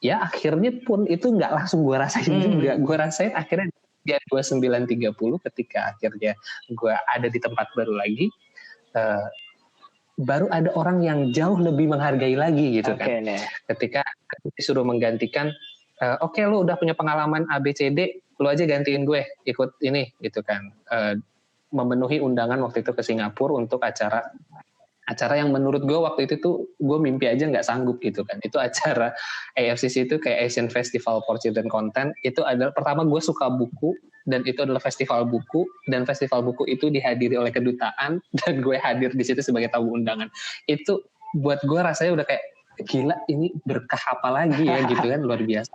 ya akhirnya pun itu nggak langsung gue rasain juga. Gue rasain akhirnya di 2930 ketika akhirnya gue ada di tempat baru lagi, baru ada orang yang jauh lebih menghargai lagi gitu kan. Ketika disuruh menggantikan, oke, lu udah punya pengalaman ABCD, lu aja gantiin gue ikut ini gitu kan. Memenuhi undangan waktu itu ke Singapura untuk acara yang menurut gue waktu itu tuh gue mimpi aja nggak sanggup gitu kan. Itu acara AFCC itu kayak Asian Festival for Children Content. Itu adalah pertama gue suka buku, dan itu adalah festival buku, dan festival buku itu dihadiri oleh kedutaan dan gue hadir di situ sebagai tamu undangan. Itu buat gue rasanya udah kayak gila, ini berkah apa lagi ya gitu kan, luar biasa.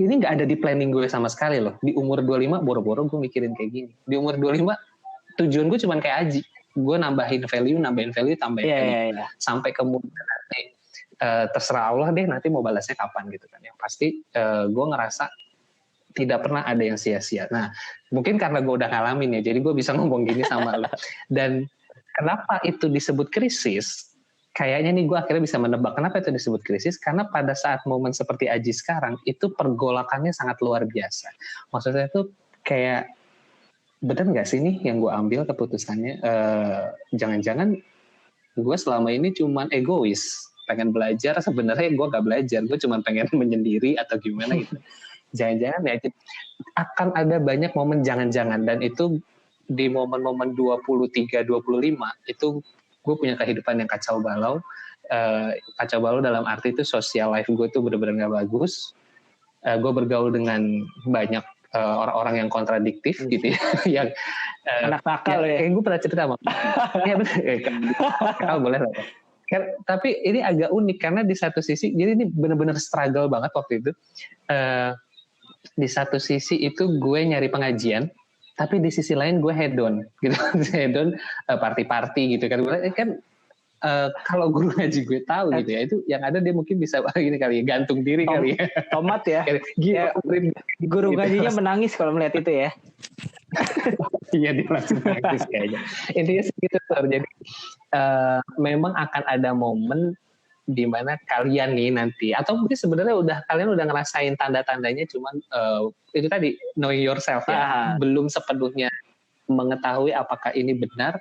Ini nggak ada di planning gue sama sekali loh. Di umur 25 boro-boro gue mikirin kayak gini. Di umur 25 tujuan gue cuma kayak Aji, gue nambahin value, tambahin value, sampai kemudian nanti terserah Allah deh nanti mau balasnya kapan gitu kan. Yang pasti gue ngerasa tidak pernah ada yang sia-sia. Nah mungkin karena gue udah ngalamin ya, jadi gue bisa ngomong gini sama lo. Dan kenapa itu disebut krisis? Kayaknya nih gue akhirnya bisa menebak kenapa itu disebut krisis, karena pada saat momen seperti Aji sekarang itu pergolakannya sangat luar biasa. Maksudnya itu kayak, bener nggak sih nih yang gue ambil keputusannya? Jangan-jangan gue selama ini cuman egois, pengen belajar, sebenarnya gue gak belajar, gue cuma pengen menyendiri atau gimana gitu. Jangan-jangan ya akan ada banyak momen jangan-jangan, dan itu di momen-momen 23-25 itu gue punya kehidupan yang kacau balau. Kacau balau dalam arti itu social life gue tuh bener-bener gak bagus. Gue bergaul dengan banyak orang-orang yang kontradiktif gitu ya, yang anak nakal ya. Gue pernah cerita sama. Ya benar. Boleh lah. Tapi ini agak unik karena di satu sisi, jadi ini benar-benar struggle banget waktu itu. Di satu sisi itu gue nyari pengajian, tapi di sisi lain gue hedon gitu. Hedon party-party gitu kan. Kalau guru ngaji gue tahu gitu ya, itu yang ada dia mungkin bisa gini kali ya, gantung diri kali ya. Tomat ya. Guru ngajinya menangis kalau melihat itu ya. Iya, dia langsung nangis kayaknya. Intinya segitu. Jadi memang akan ada momen di mana kalian nih nanti, atau mungkin sebenarnya kalian udah ngerasain tanda-tandanya, cuman itu tadi knowing yourself ya, belum sepenuhnya mengetahui apakah ini benar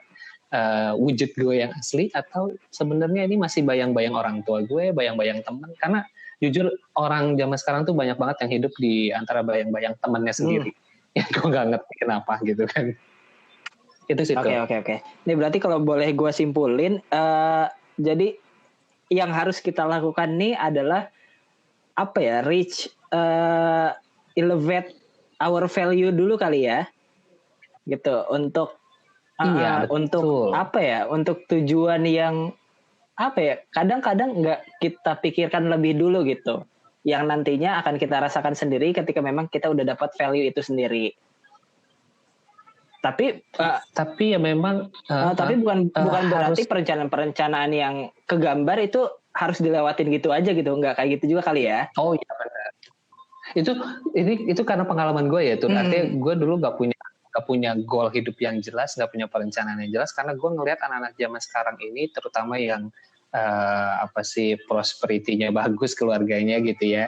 wujud gue yang asli, atau sebenarnya ini masih bayang-bayang orang tua gue, bayang-bayang teman. Karena jujur orang zaman sekarang tuh banyak banget yang hidup di antara bayang-bayang temannya sendiri. Ya gue nggak ngerti kenapa gitu kan. Itu sih. Oke. Ini berarti kalau boleh gue simpulin, jadi yang harus kita lakukan nih adalah apa ya, elevate our value dulu kali ya, gitu, untuk untuk apa ya, untuk tujuan yang apa ya, kadang-kadang nggak kita pikirkan lebih dulu gitu, yang nantinya akan kita rasakan sendiri ketika memang kita udah dapat value itu sendiri. Tapi ya memang tapi bukan berarti perencanaan yang kegambar itu harus dilewatin gitu aja gitu, nggak kayak gitu juga kali ya. Oh iya benar. Itu karena pengalaman gue ya tuh. Artinya gue dulu gak punya goal hidup yang jelas, gak punya perencanaan yang jelas, karena gue ngelihat anak-anak zaman sekarang ini, terutama yang prosperity-nya bagus, keluarganya gitu ya,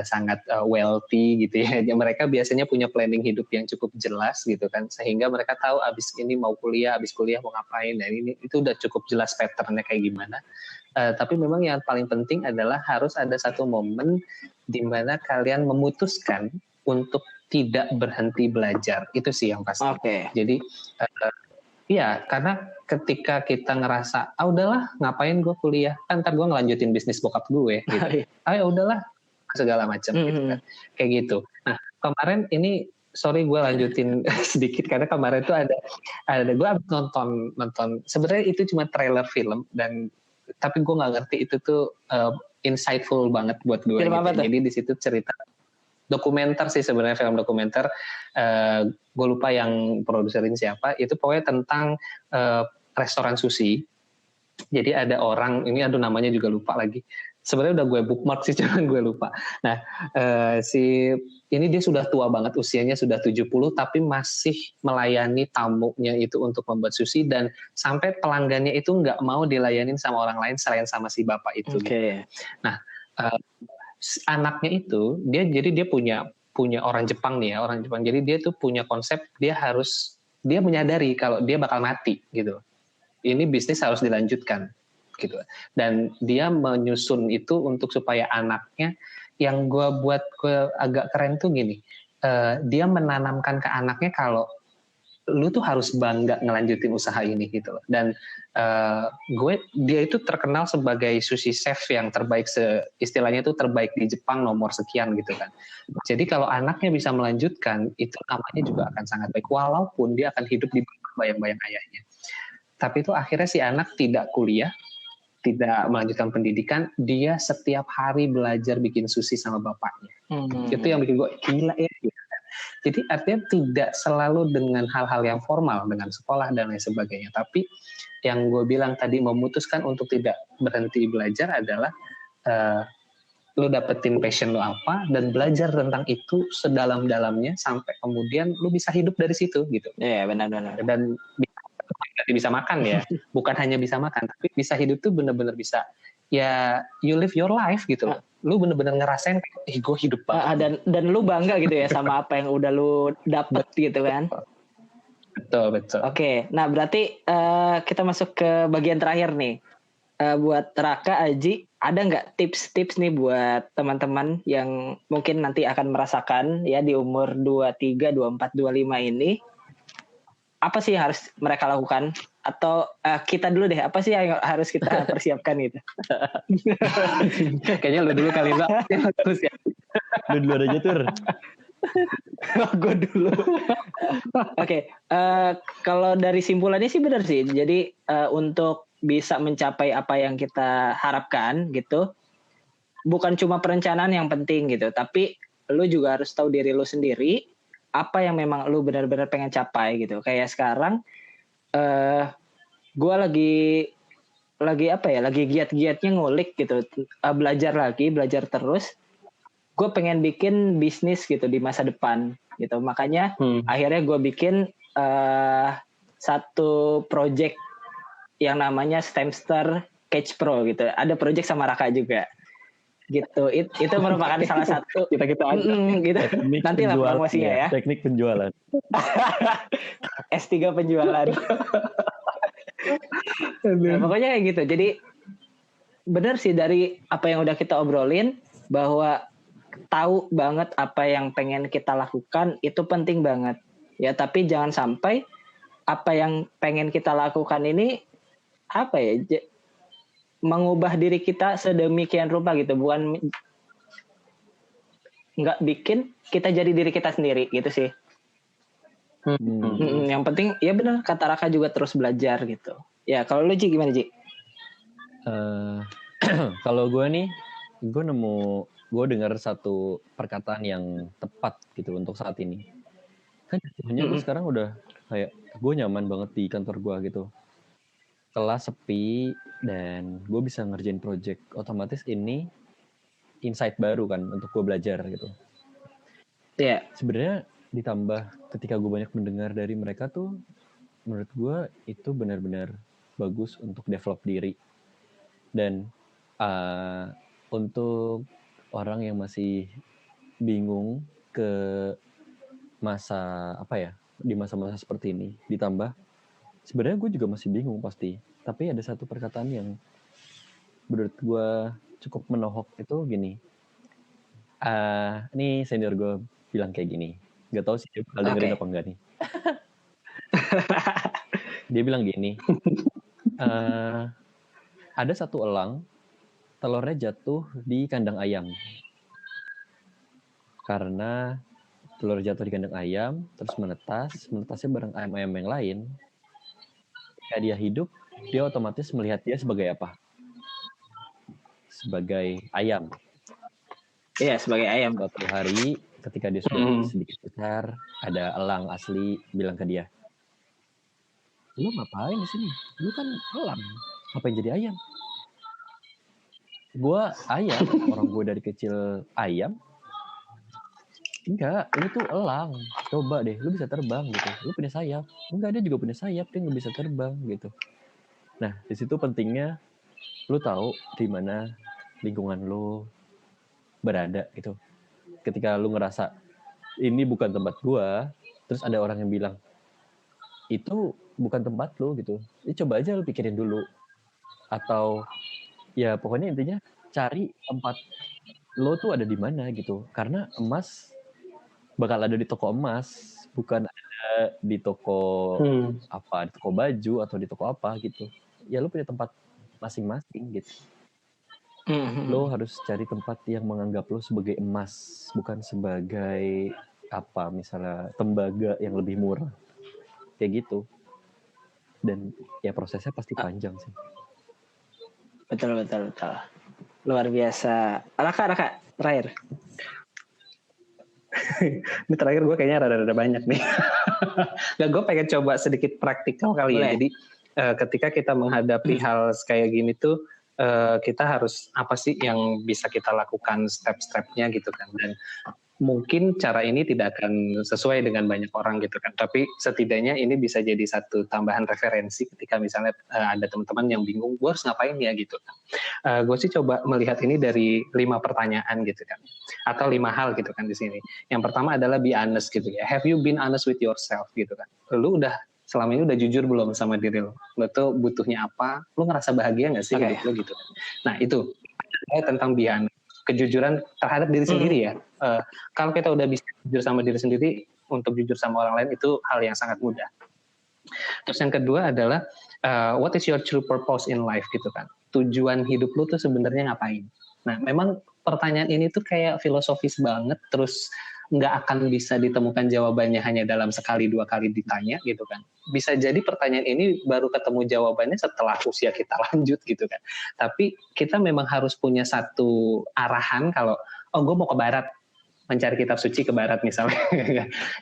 sangat wealthy gitu ya. Mereka biasanya punya planning hidup yang cukup jelas gitu kan, sehingga mereka tahu abis ini mau kuliah, abis kuliah mau ngapain, dan itu udah cukup jelas patternnya kayak gimana. Tapi memang yang paling penting adalah harus ada satu momen di mana kalian memutuskan untuk tidak berhenti belajar. Itu sih yang pasti. Jadi iya, karena ketika kita ngerasa, udahlah ngapain gue kuliah, kan ntar gue ngelanjutin bisnis bokap gue gitu. Udahlah segala macam gitu kan. Kayak gitu. Nah kemarin ini sorry gue lanjutin sedikit karena kemarin tuh ada gue nonton sebenarnya itu cuma trailer film tapi gue nggak ngerti itu tuh insightful banget buat gue Film gitu. apa tuh? Jadi di situ cerita dokumenter sih sebenarnya, film dokumenter. Gue lupa yang produserin siapa. Itu pokoknya tentang restoran sushi. Jadi ada orang ini, aduh namanya juga lupa lagi. Sebenarnya udah gue bookmark sih, cuman gue lupa. Nah, ini dia sudah tua banget, usianya sudah 70, tapi masih melayani tamunya itu untuk membuat sushi, dan sampai pelanggannya itu nggak mau dilayanin sama orang lain selain sama si bapak itu. Oke. Gitu. Nah, anaknya itu, dia punya orang Jepang nih ya, orang Jepang. Jadi dia tuh punya konsep, dia menyadari kalau dia bakal mati gitu. Ini bisnis harus dilanjutkan gitu, dan dia menyusun itu untuk supaya anaknya, yang gue agak keren tuh gini, dia menanamkan ke anaknya kalau lu tuh harus bangga ngelanjutin usaha ini gitu loh. Dan dia itu terkenal sebagai sushi chef yang terbaik, istilahnya itu terbaik di Jepang nomor sekian gitu kan. Jadi kalau anaknya bisa melanjutkan, itu namanya juga akan sangat baik, walaupun dia akan hidup di bayang-bayang ayahnya. Tapi itu akhirnya si anak tidak kuliah, tidak melanjutkan pendidikan, dia setiap hari belajar bikin sushi sama bapaknya. Itu yang bikin gue gila ya. Jadi artinya tidak selalu dengan hal-hal yang formal, dengan sekolah dan lain sebagainya. Tapi yang gue bilang tadi, memutuskan untuk tidak berhenti belajar adalah lu dapetin passion lu apa, dan belajar tentang itu sedalam-dalamnya sampai kemudian lu bisa hidup dari situ gitu. Iya, benar-benar. Dan bisa makan ya, bukan hanya bisa makan, tapi bisa hidup tuh benar-benar bisa, ya you live your life gitu loh. Lu benar-benar ngerasain, gue hidup banget. Dan lu bangga gitu ya sama apa yang udah lu dapet gitu kan. Betul. Oke, nah berarti kita masuk ke bagian terakhir nih. Buat Raka, Aji, ada nggak tips-tips nih buat teman-teman yang mungkin nanti akan merasakan ya di umur 23, 24, 25 ini, apa sih yang harus mereka lakukan? Atau kita dulu deh, apa sih yang harus kita persiapkan gitu? Kayaknya lu dulu kali, Mbak. Terus ya. Lu dulu aja, Tur. Gue dulu. Oke, kalau dari simpulannya sih benar sih. Jadi untuk bisa mencapai apa yang kita harapkan gitu, bukan cuma perencanaan yang penting gitu, tapi lu juga harus tahu diri lu sendiri, apa yang memang lu benar-benar pengen capai gitu. Kayak sekarang gue lagi apa ya, lagi giat-giatnya ngulik gitu, belajar terus. Gue pengen bikin bisnis gitu di masa depan gitu, makanya akhirnya gue bikin satu project yang namanya Stemster Catch Pro gitu. Ada project sama Raka juga gitu. Itu merupakan salah satu kita aja gitu. Nanti lah promosinya ya. Teknik penjualan. S3 penjualan. Nah, pokoknya kayak gitu. Jadi benar sih dari apa yang udah kita obrolin, bahwa tahu banget apa yang pengen kita lakukan itu penting banget. Ya, tapi jangan sampai apa yang pengen kita lakukan ini apa ya, mengubah diri kita sedemikian rupa gitu, bukan nggak bikin kita jadi diri kita sendiri gitu sih. Yang penting ya benar kata Raka juga, terus belajar gitu. Ya kalau lu Ji gimana Ji? Kalau gue nih, gue dengar satu perkataan yang tepat gitu untuk saat ini. Kan jadinya gue sekarang udah kayak gue nyaman banget di kantor gue gitu. Kelas sepi dan gue bisa ngerjain project, otomatis ini insight baru kan untuk gue belajar gitu. Iya. Sebenarnya ditambah ketika gue banyak mendengar dari mereka tuh, menurut gue itu benar-benar bagus untuk develop diri. Dan untuk orang yang masih bingung ke masa di masa-masa seperti ini, ditambah sebenarnya gue juga masih bingung pasti, tapi ada satu perkataan yang menurut gue cukup menohok itu gini. Ini senior gue bilang kayak gini, nggak tahu sih dia bakal dengerin apa enggak nih. Dia bilang gini, ada satu elang telurnya jatuh di kandang ayam karena telur jatuh di kandang ayam, terus menetasnya bareng ayam-ayam yang lain. Ketika dia hidup, dia otomatis melihat dia sebagai apa? Sebagai ayam. Iya, sebagai ayam. Suatu hari, ketika dia sudah sedikit besar, ada elang asli bilang ke dia, "Lu ngapain di sini? Lu kan elang. Ngapain jadi ayam?" "Gua ayam, orang gue dari kecil ayam." "Enggak, ini tuh elang. Coba deh, lu bisa terbang gitu. Lu punya sayap." "Enggak, dia juga punya sayap, dia nggak bisa terbang gitu." Nah, di situ pentingnya lu tahu di mana lingkungan lu berada gitu. Ketika lu ngerasa ini bukan tempat gua, terus ada orang yang bilang itu bukan tempat lu gitu. Ya coba aja lu pikirin dulu. Atau ya pokoknya intinya cari tempat lo tuh ada di mana gitu. Karena emas bakal ada di toko emas, bukan ada di toko apa, di toko baju atau di toko apa gitu. Ya lo punya tempat masing-masing gitu. Lo harus cari tempat yang menganggap lo sebagai emas, bukan sebagai apa, misalnya tembaga yang lebih murah. Kayak gitu. Dan ya prosesnya pasti panjang sih. Betul. Luar biasa. Raka, terakhir. Ini terakhir gue kayaknya rada-rada banyak nih. Nah, gue pengen coba sedikit praktikal kali ya. Jadi ketika kita menghadapi hal kayak gini tuh, kita harus apa sih yang bisa kita lakukan step-stepnya gitu kan. Dan mungkin cara ini tidak akan sesuai dengan banyak orang gitu kan, tapi setidaknya ini bisa jadi satu tambahan referensi ketika misalnya ada teman-teman yang bingung gue harus ngapain ya gitu kan. Gue sih coba melihat ini dari 5 pertanyaan gitu kan, atau 5 hal gitu kan di sini. Yang pertama adalah be honest gitu ya. Have you been honest with yourself gitu kan? Lu udah selama ini udah jujur belum sama diri lo? Lo tuh butuhnya apa? Lo ngerasa bahagia nggak sih hidup lo gitu kan? Nah itu tentang be honest, kejujuran terhadap diri sendiri ya. Kalau kita udah bisa jujur sama diri sendiri, untuk jujur sama orang lain itu hal yang sangat mudah. Terus yang kedua adalah what is your true purpose in life gitu kan. Tujuan hidup lu tuh sebenarnya ngapain? Nah, memang pertanyaan ini tuh kayak filosofis banget, terus nggak akan bisa ditemukan jawabannya hanya dalam sekali 2 kali ditanya gitu kan. Bisa jadi pertanyaan ini baru ketemu jawabannya setelah usia kita lanjut gitu kan. Tapi kita memang harus punya satu arahan kalau gue mau ke barat, mencari kitab suci ke barat misalnya.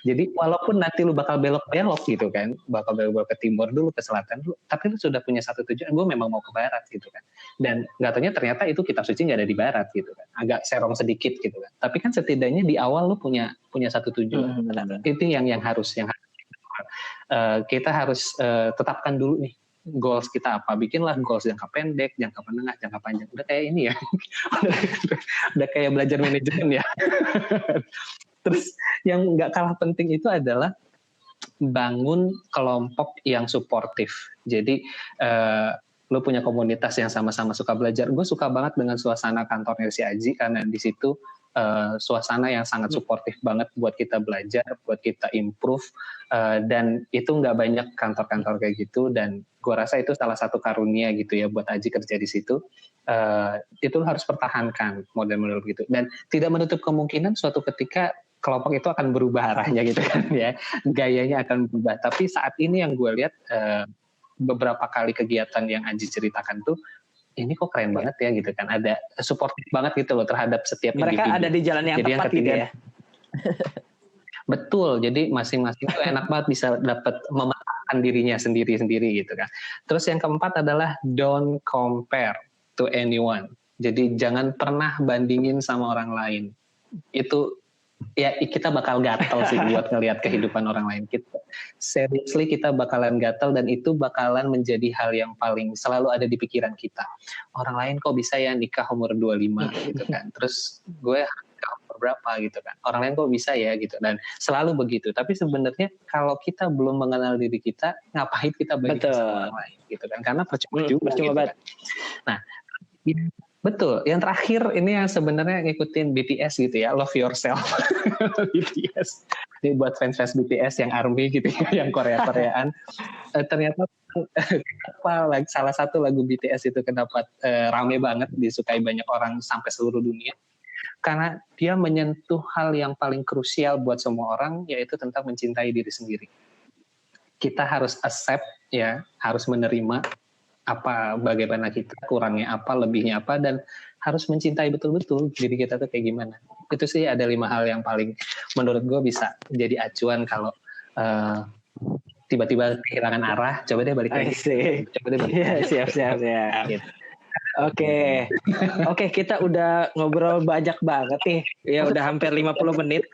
Jadi walaupun nanti lu bakal belok-belok gitu kan, bakal belok ke timur dulu, ke selatan dulu, tapi lu sudah punya satu tujuan, gue memang mau ke barat gitu kan. Dan nggak taunya ternyata itu kitab suci nggak ada di barat gitu kan, agak serong sedikit gitu kan. Tapi kan setidaknya di awal lu punya satu tujuan. Itu yang harus kita harus tetapkan dulu nih goals kita apa. Bikinlah goals jangka pendek, jangka menengah, jangka panjang. Udah kayak ini ya. Udah kayak belajar manajemen ya. Terus yang nggak kalah penting itu adalah bangun kelompok yang suportif. Jadi lu punya komunitas yang sama-sama suka belajar. Gue suka banget dengan suasana kantornya si Aji, karena di situ suasana yang sangat suportif banget buat kita belajar, buat kita improve, dan itu nggak banyak kantor-kantor kayak gitu, dan gue rasa itu salah satu karunia gitu ya buat Aji kerja di situ. Itu harus pertahankan model-model begitu, dan tidak menutup kemungkinan suatu ketika kelompok itu akan berubah arahnya gitu kan ya, gayanya akan berubah. Tapi saat ini yang gue lihat beberapa kali kegiatan yang Aji ceritakan tuh, ini kok keren banget ya gitu kan, ada supportif banget gitu loh terhadap setiap mereka individu. ada di jalan yang jadi tepat gitu ya. Betul, jadi masing-masing tuh enak banget bisa dapat mematahkan dirinya sendiri-sendiri gitu kan. Terus yang keempat adalah don't compare to anyone. Jadi jangan pernah bandingin sama orang lain. Itu ya kita bakal gatel sih buat ngelihat kehidupan orang lain. Seriously kita bakalan gatel, dan itu bakalan menjadi hal yang paling selalu ada di pikiran kita. Orang lain kok bisa ya nikah umur 25 gitu kan. Terus gue nikah umur berapa gitu kan. Orang lain kok bisa ya gitu, dan selalu begitu. Tapi sebenarnya kalau kita belum mengenal diri kita, ngapain kita bandingin sama orang lain gitu kan. Karena percuma juga gitu kan. Nah, betul. Yang terakhir ini yang sebenarnya ngikutin BTS gitu ya, love yourself. BTS. Ini buat fans BTS yang ARMY gitu ya, yang Korea-Koreaan. Ternyata salah satu lagu BTS itu kenapa rame banget, disukai banyak orang sampai seluruh dunia. karena dia menyentuh hal yang paling krusial buat semua orang, yaitu tentang mencintai diri sendiri. Kita harus accept, ya, harus menerima bagaimana kita, kurangnya apa, lebihnya apa, dan harus mencintai betul-betul diri kita tuh kayak gimana. Itu sih ada 5 hal yang paling menurut gue bisa jadi acuan kalau tiba-tiba kehilangan arah, coba deh balik lagi. Coba deh balik. Siap. Gitu. Oke, kita udah ngobrol banyak banget nih. Ya udah hampir 50 menit.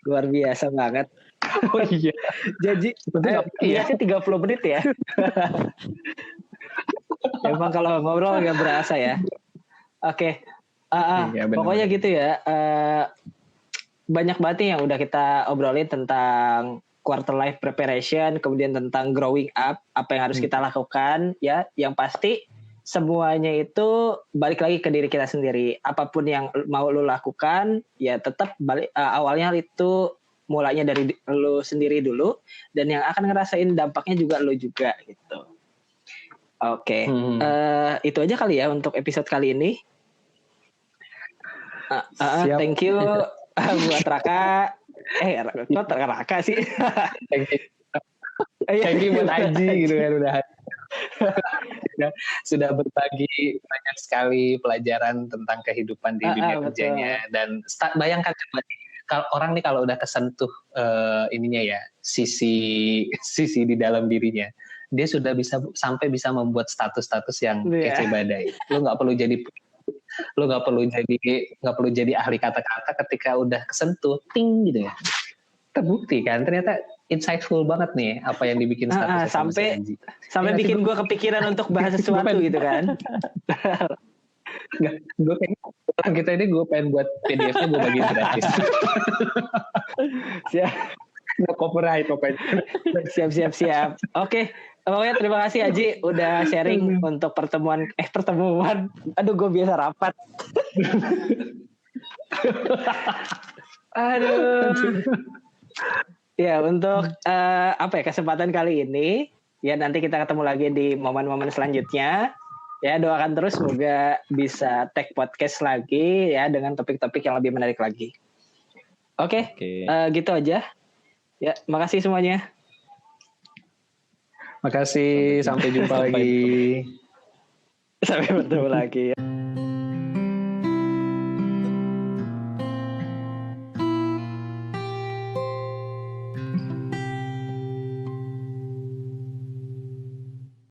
Luar biasa banget. Oh iya. Jadi biasanya 30 menit ya. Emang kalau ngobrol nggak berasa ya. Oke. Pokoknya gitu ya. Banyak banget nih yang udah kita obrolin tentang quarter life preparation, kemudian tentang growing up, apa yang harus kita lakukan, ya. Yang pasti semuanya itu balik lagi ke diri kita sendiri. Apapun yang mau lu lakukan, ya tetap balik. Awalnya itu mulainya dari lu sendiri dulu, dan yang akan ngerasain dampaknya juga lu juga gitu. Oke. Itu aja kali ya untuk episode kali ini. Thank you buat Raka. Kok Raka sih? Thank you buat Aji gitu kan, sudah berbagi banyak sekali pelajaran tentang kehidupan di dunia kerjanya. Dan bayangkan coba kalau orang nih kalau udah kesentuh ininya ya, sisi di dalam dirinya, dia sudah sampai bisa membuat status-status yang kece badai. Lu nggak perlu jadi ahli kata-kata ketika udah kesentuh ting gitu ya. Terbukti kan ternyata insightful banget nih apa yang dibikin status sampai bikin gue kepikiran untuk bahas sesuatu gitu kan. Gue pengen kita ini gue pengen buat PDF-nya gue bagi gratis. Siap. No copyright pokoknya. Siap. Oke. Pokoknya terima kasih Aji udah sharing untuk pertemuan. Aduh gue biasa rapat. Aduh. Ya untuk kesempatan kali ini ya nanti kita ketemu lagi di momen-momen selanjutnya. Ya doakan terus semoga bisa tag podcast lagi ya dengan topik-topik yang lebih menarik lagi. Oke. Gitu aja. Ya, makasih semuanya. Makasih, sampai jumpa lagi. Sampai bertemu lagi.